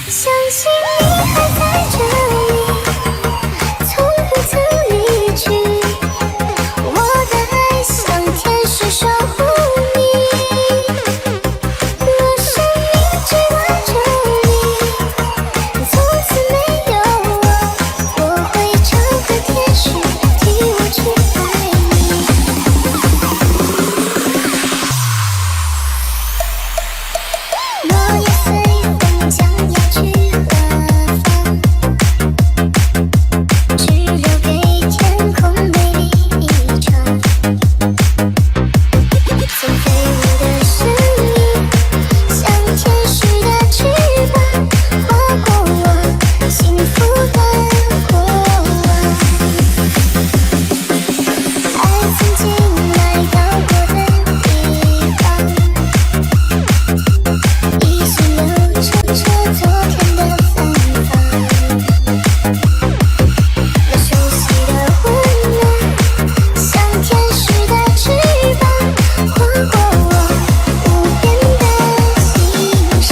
相信你还在这里，从不曾离去。我的爱像天使守护你。若生命只在这里，从此没有我会找个天使替我去爱你。落叶随风将要去何方？只留给天空美丽一场。曾飞舞的声音，像天使的翅膀，划过我幸福的过往。爱曾经来到过的地方，依稀留着昨天的芬芳。那熟悉的温暖，像天使的翅膀，划过我无边的心上。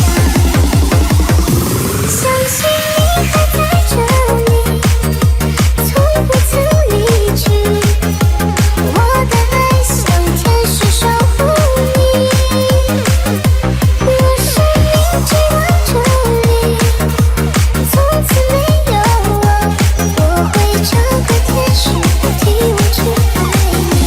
相信你还在这里，从不曾离去。我的爱像天使守护你。若生命只在这里，从此没有我会找个天使替我去爱你。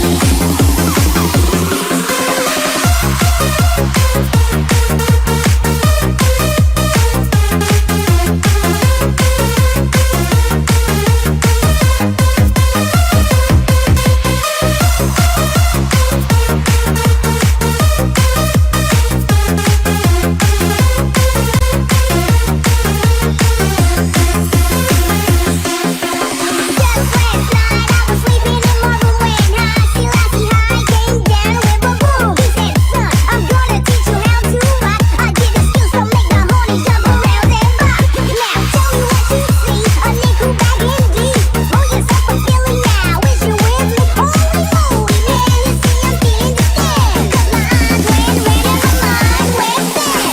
Just last night I was sleeping in my room when I see Lassie high came down with a boom. He said, "Son, I'm gonna teach you how to rock. I give the skills to make the honey jump around and rock. Now tell me what you see, a nickel back indeed. Roll yourself a feeling now, is you with me? Holy moly, man, you see I'm getting the stand. 'Cause my eyes went red and my mind went sad.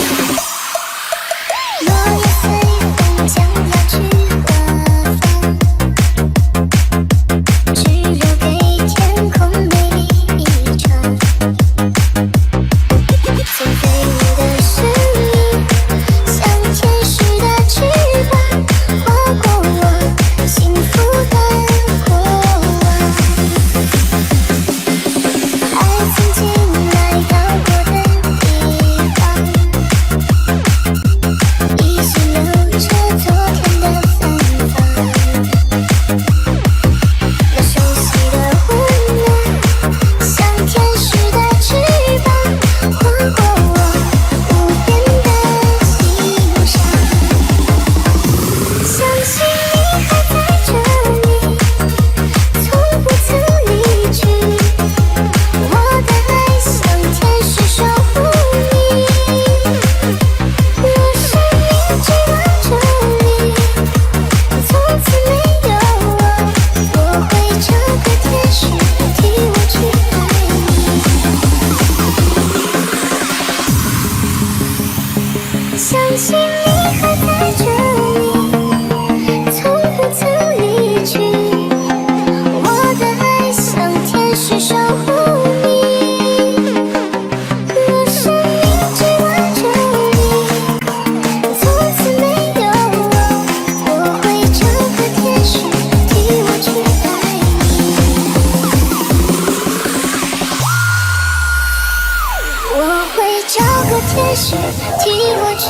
落叶随风将要去何方？只留给天空美丽一场。曾飞舞的声音，像天使的翅膀，划过我幸福的过往。爱曾经来到过的地方，依稀留着昨天的芬芳。那熟悉的温暖，像天使的翅膀，划过我无边的心上。相信你还在这里，从不曾离去。我的爱像天使守护你。若生命只在这里，从此没有我会找个天使替我去爱你。相信你还在这里，从不曾离去。我的爱像天使守护你。若生命只在这里，从此没有我会找个天使替我去爱你。我会找个天使替我去